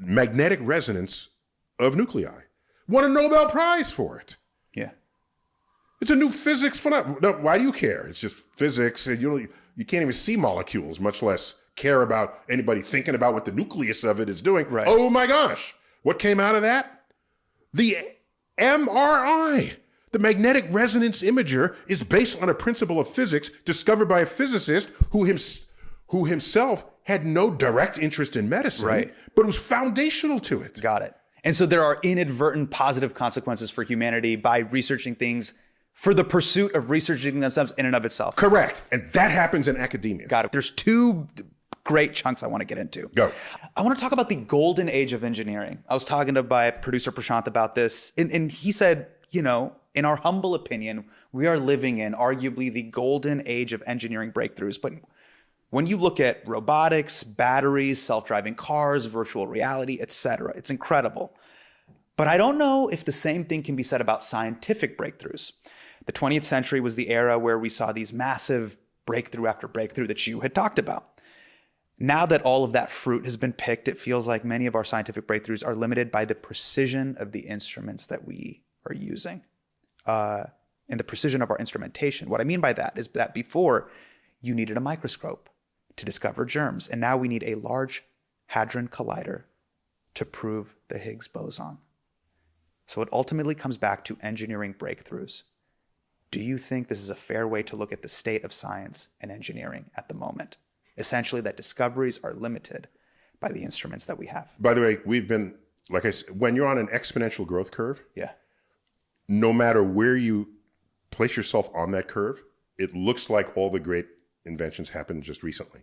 magnetic resonance of nuclei. Won a Nobel Prize for it. Yeah. It's a new physics phenomenon. No, why do you care? It's just physics, and you can't even see molecules, much less care about anybody thinking about what the nucleus of it is doing. Right. Oh my gosh. What came out of that? The MRI. The magnetic resonance imager is based on a principle of physics discovered by a physicist who himself had no direct interest in medicine, Right. but was foundational to it. Got it. And so there are inadvertent positive consequences for humanity by researching things for the pursuit of researching themselves in and of itself. Correct. And that happens in academia. Got it. There's two great chunks I want to get into. Go. I want to talk about the golden age of engineering. I was talking to my producer Prashant about this, and he said, in our humble opinion, we are living in arguably the golden age of engineering breakthroughs. But when you look at robotics, batteries, self-driving cars, virtual reality, etc., it's incredible. But I don't know if the same thing can be said about scientific breakthroughs. The 20th century was the era where we saw these massive breakthrough after breakthrough that you had talked about. Now that all of that fruit has been picked, it feels like many of our scientific breakthroughs are limited by the precision of the instruments that we are using and the precision of our instrumentation. What I mean by that is that before, you needed a microscope to discover germs, and now we need a large hadron collider to prove the Higgs boson. So it ultimately comes back to engineering breakthroughs. Do you think this is a fair way to look at the state of science and engineering at the moment? Essentially, that discoveries are limited by the instruments that we have. By the way, we've been, like I said, when you're on an exponential growth curve, Yeah. no matter where you place yourself on that curve, it looks like all the great inventions happened just recently.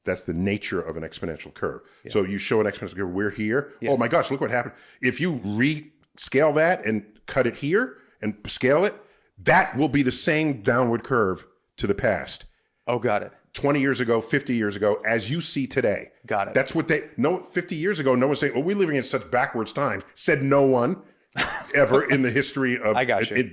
That's the nature of an exponential curve. Yeah. So you show an exponential curve, we're here. Yeah. Oh my gosh, look what happened. If you rescale that and cut it here and scale it, that will be the same downward curve to the past. Oh, got it. 20 years ago, 50 years ago, as you see today. Got it. That's what 50 years ago, no one's saying, oh, we're living in such backwards times. Said no one ever in the history of, I got you.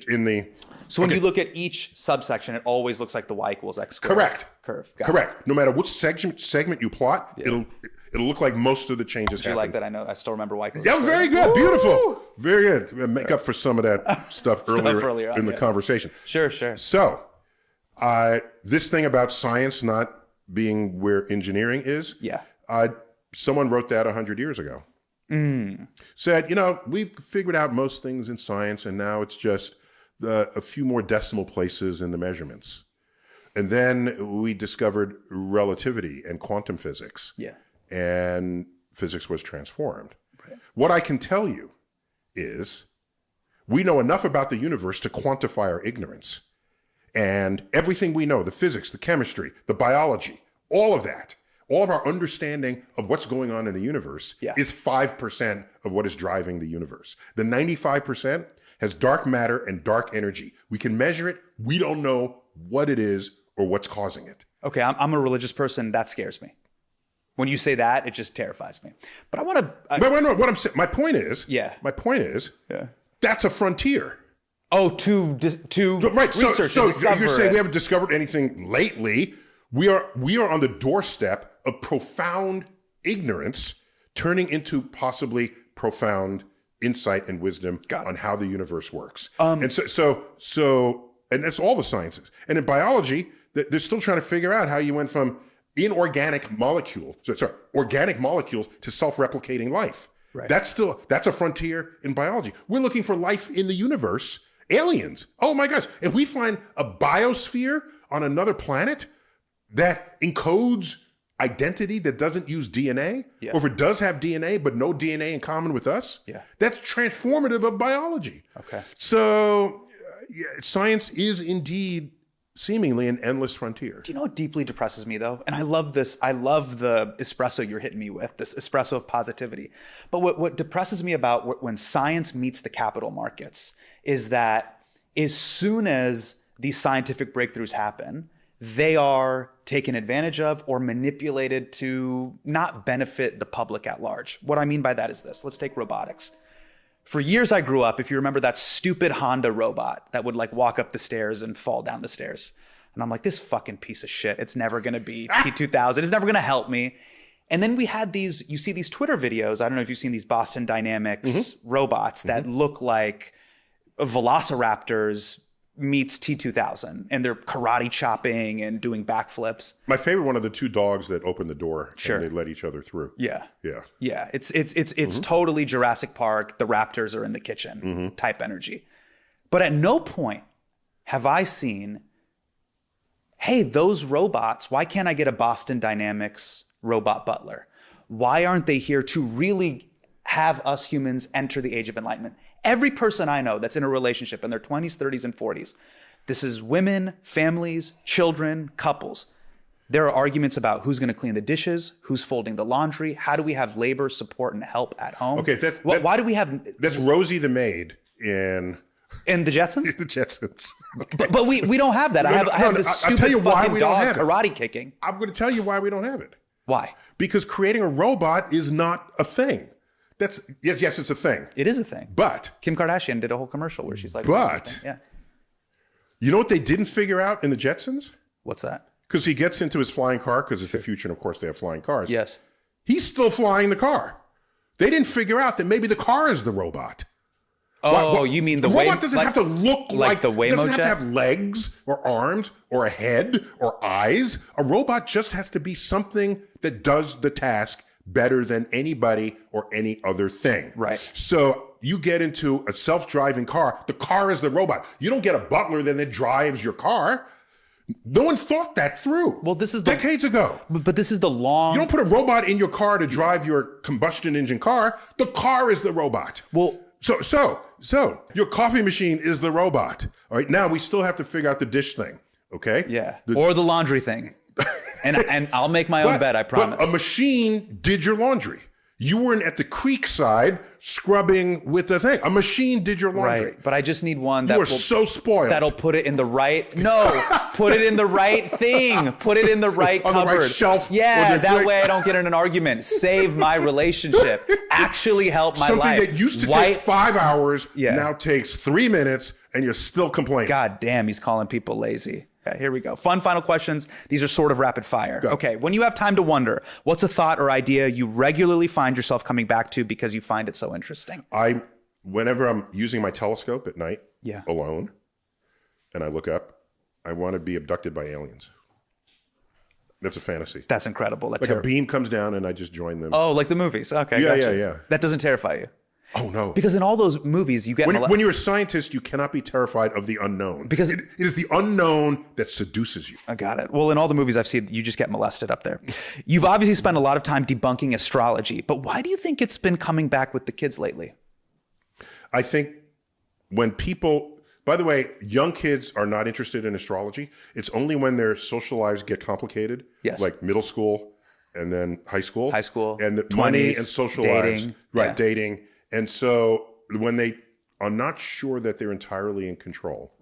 So when you look at each subsection, it always looks like the y equals x squared Correct. curve. Correct. No matter which segment you plot, it'll look like most of the changes happen. Do you like that? I still remember y equals Yeah, x squared. very good. Woo! Beautiful. Very good. We'll make up for some of that stuff earlier on, in the conversation. Sure. So this thing about science not being where engineering is, someone wrote that 100 years ago. Said, we've figured out most things in science, and now it's just a few more decimal places in the measurements. And then we discovered relativity and quantum physics. Yeah. And physics was transformed. Right. What I can tell you is we know enough about the universe to quantify our ignorance. And everything we know, the physics, the chemistry, the biology, all of that, all of our understanding of what's going on in the universe is 5% of what is driving the universe. The 95% has dark matter and dark energy. We can measure it. We don't know what it is or what's causing it. Okay, I'm a religious person. That scares me. When you say that, it just terrifies me. But I want to... what I'm saying, my point is, that's a frontier. Oh, to research so and discover you're saying it. we haven't discovered anything lately. We are on the doorstep of profound ignorance turning into possibly profound insight and wisdom on how the universe works. And and that's all the sciences. And in biology, they're still trying to figure out how you went from organic molecules to self-replicating life. Right. That's a frontier in biology. We're looking for life in the universe, aliens. Oh my gosh. If we find a biosphere on another planet that encodes identity that doesn't use DNA, or if it does have DNA but no DNA in common with us, that's transformative of biology. Okay. So science is indeed seemingly an endless frontier. Do you know what deeply depresses me though? And I love this. I love the espresso you're hitting me with, this espresso of positivity. But what depresses me about when science meets the capital markets is that as soon as these scientific breakthroughs happen, they are taken advantage of or manipulated to not benefit the public at large. What I mean by that is this. Let's take robotics. For years I grew up, if you remember that stupid Honda robot that would like walk up the stairs and fall down the stairs. And I'm like, this fucking piece of shit. It's never gonna be T2000. It's never gonna help me. And then we had you see these Twitter videos. I don't know if you've seen these Boston Dynamics robots that look like velociraptors meets T2000, and they're karate chopping and doing backflips. My favorite one of the two dogs that opened the door and they let each other through. Yeah. It's totally Jurassic Park. The raptors are in the kitchen type energy. But at no point have I seen, hey, those robots, why can't I get a Boston Dynamics robot butler? Why aren't they here to really have us humans enter the age of enlightenment? Every person I know that's in a relationship in their 20s, 30s, and 40s, this is women, families, children, couples. There are arguments about who's going to clean the dishes, who's folding the laundry, how do we have labor, support, and help at home? Okay, why do we have... That's Rosie the maid in the Jetsons? The Jetsons. Okay. But we don't have that. I have this stupid fucking dog karate kicking. I'm going to tell you why we don't have it. Why? Because creating a robot is not a thing. Yes, it's a thing. It is a thing. But Kim Kardashian did a whole commercial where she's like, you know what they didn't figure out in the Jetsons? What's that? Because he gets into his flying car, because it's the future, and of course they have flying cars. Yes. He's still flying the car. They didn't figure out that maybe the car is the robot. Oh, you mean the robot doesn't have to look like the Waymo It doesn't have jet? to have legs or arms or a head or eyes. A robot just has to be something that does the task better than anybody or any other thing. Right. So you get into a self-driving car. The car is the robot. You don't get a butler then that drives your car. No one thought that through. Well, this is decades ago. But this is the long... You don't put a robot in your car to drive your combustion engine car. The car is the robot. Well... So your coffee machine is the robot. All right, now we still have to figure out the dish thing, okay? Yeah, or the laundry thing. and I'll make my own bed, I promise. But a machine did your laundry. You weren't at the creek side scrubbing with the thing. A machine did your laundry. Right, but I just need one that you are so spoiled. That'll put it in the right... No, put it in the right thing. Put it in the right on cupboard. The right shelf. Yeah, that way I don't get in an argument. Save my relationship. Actually help my life. Something that used to take 5 hours now takes 3 minutes, and you're still complaining. God damn, he's calling people lazy. Okay, here we go. Fun final questions. These are sort of rapid fire. Go. Okay, when you have time to wonder, what's a thought or idea you regularly find yourself coming back to because you find it so interesting? Whenever I'm using my telescope at night alone, and I look up, I want to be abducted by aliens. That's a fantasy. That's incredible. Like a beam comes down and I just join them. Oh, like the movies. Okay, yeah. That doesn't terrify you? Oh, no. Because in all those movies, you get... When you're a scientist, you cannot be terrified of the unknown. Because it is the unknown that seduces you. I got it. Well, in all the movies I've seen, you just get molested up there. You've obviously spent a lot of time debunking astrology, but why do you think it's been coming back with the kids lately? I think when people... By the way, young kids are not interested in astrology. It's only when their social lives get complicated, like middle school and then high school. And the 20s, money and social lives. Right, dating. And so when they are not sure that they're entirely in control,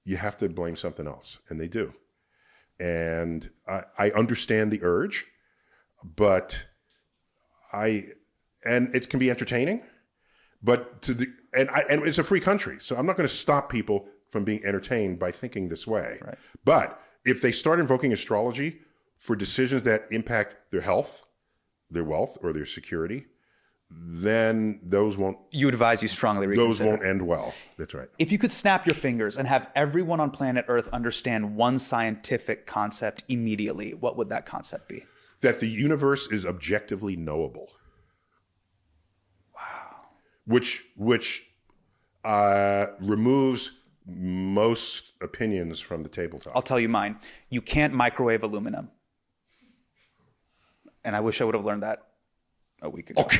you have to blame something else. And they do. And I understand the urge, but and it can be entertaining, but and it's a free country. So I'm not going to stop people from being entertained by thinking this way. Right. But if they start invoking astrology for decisions that impact their health, their wealth or their security, then those won't You advise you strongly those reconsider. won't end well. That's right. If you could snap your fingers and have everyone on planet Earth understand one scientific concept immediately, what would that concept be? That the universe is objectively knowable. Wow. Which removes most opinions from the tabletop. I'll tell you mine. You can't microwave aluminum. And I wish I would have learned that a week ago. Okay.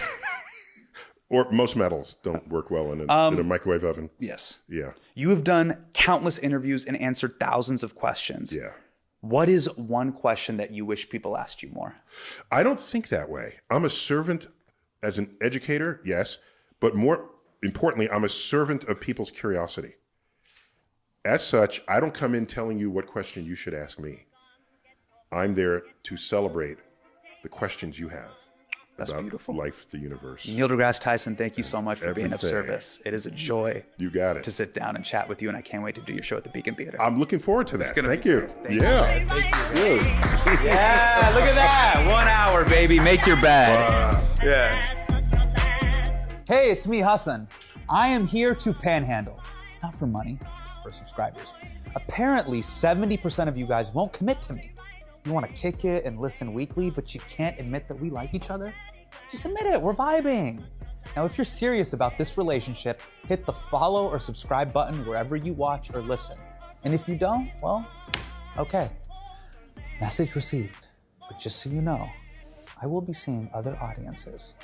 Or most metals don't work well in a microwave oven. Yes. Yeah. You have done countless interviews and answered thousands of questions. Yeah. What is one question that you wish people asked you more? I don't think that way. I'm a servant as an educator, yes, but more importantly, I'm a servant of people's curiosity. As such, I don't come in telling you what question you should ask me. I'm there to celebrate the questions you have. That's about beautiful. Life, the universe. Neil deGrasse Tyson, thank you so much for being of Everything. service. It is a joy You got it. to sit down and chat with you, and I can't wait to do your show at the Beacon Theater. I'm looking forward to that. gonna Thank be you. great. Thank Yeah. Good. Yeah, look at that. 1 hour, baby. Make your bed. Yeah. Hey, it's me, Hassan. I am here to panhandle. Not for money, for subscribers. Apparently, 70% of you guys won't commit to me. You want to kick it and listen weekly, but you can't admit that we like each other? Just admit it, we're vibing. Now, if you're serious about this relationship, hit the follow or subscribe button wherever you watch or listen. And if you don't, well, okay. Message received. But just so you know, I will be seeing other audiences